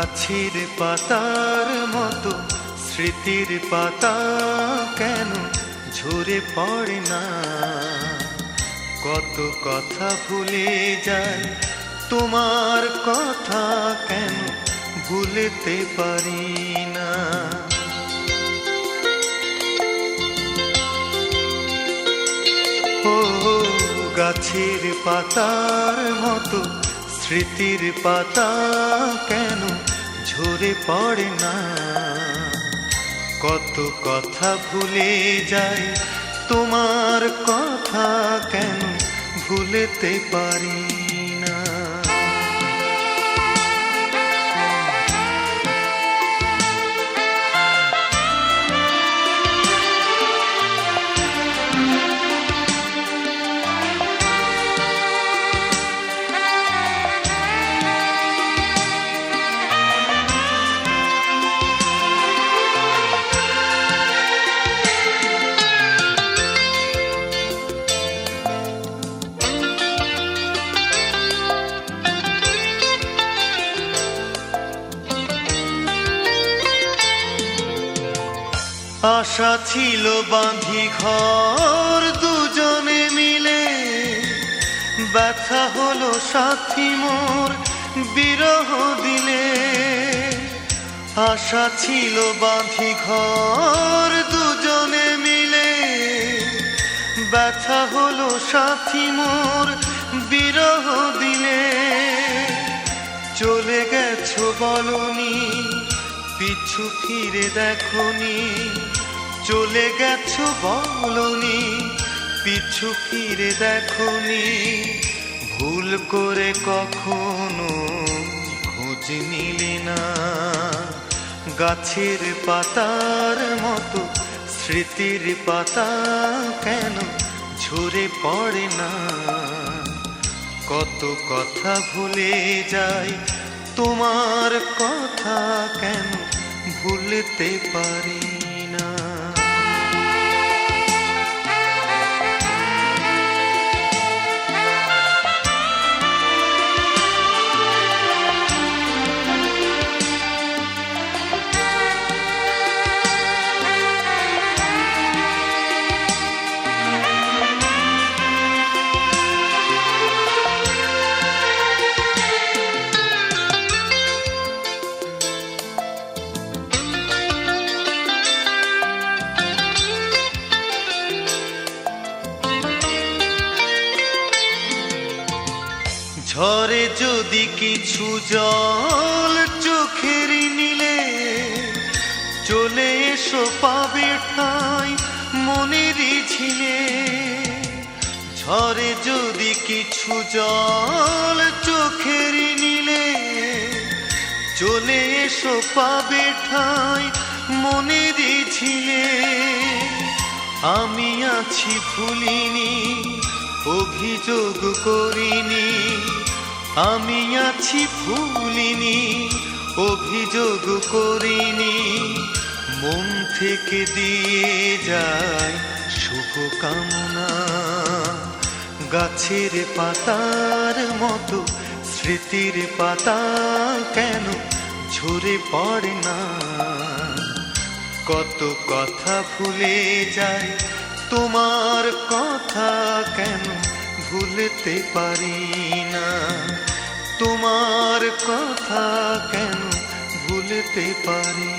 গাছের পাতার মতো স্মৃতির পাতা কেন ঝরে পড়ে না? কত কথা ভুলে যায়, তোমার কথা কেন ভুলতে পারি না? ও গাছের পাতার মতো স্মৃতির পাতা কেন ঝরে পড়ে না? কত কথা ভুলে যায়, তোমার কথা কেন ভুলতে পারি না? আশা ছিল বাঁধি ঘর দুজনে মিলে, ব্যথা হলো সাথী মোর বিরহ দিলে। আশা ছিল বাঁধি ঘর দুজনে মিলে, ব্যথা হলো সাথী মোর বিরহ দিলে। চলে গেছো বলনি, পিছু ফিরে দেখনি। চলে গেছো বলনি, পিছু ফিরে দেখনি। ভুল করে কখনো খোঁজ নিলে না। গাছের পাতার মতো স্মৃতির পাতা কেন ঝরে পড়ে না? কত কথা ভুলে যায়, তোমার কথা কেন ভুলতে পারি না? ঝরে যদি কিছু জল চোখের নিলে, চলে এসো পাবে ঠাঁই মনের ঝিলে। ঝরে যদি কিছু জল চোখের নিলে, চলে এসো পাবে ঠাঁই মনের ঝিলে। আমি আছি ভুলিনি, অভিযোগ করিনি। আমি আছি ভুলিনি, অভিযোগ করিনি। মন থেকে দিয়ে যায় শুভ কামনা। গাছের পাতার মতো স্মৃতির পাতা কেন ঝরে পড়ে না? কত কথা ভুলে যায়, তোমার কথা কেন ভুলতে পারি না? তোমার কথা কেন ভুলতে পারি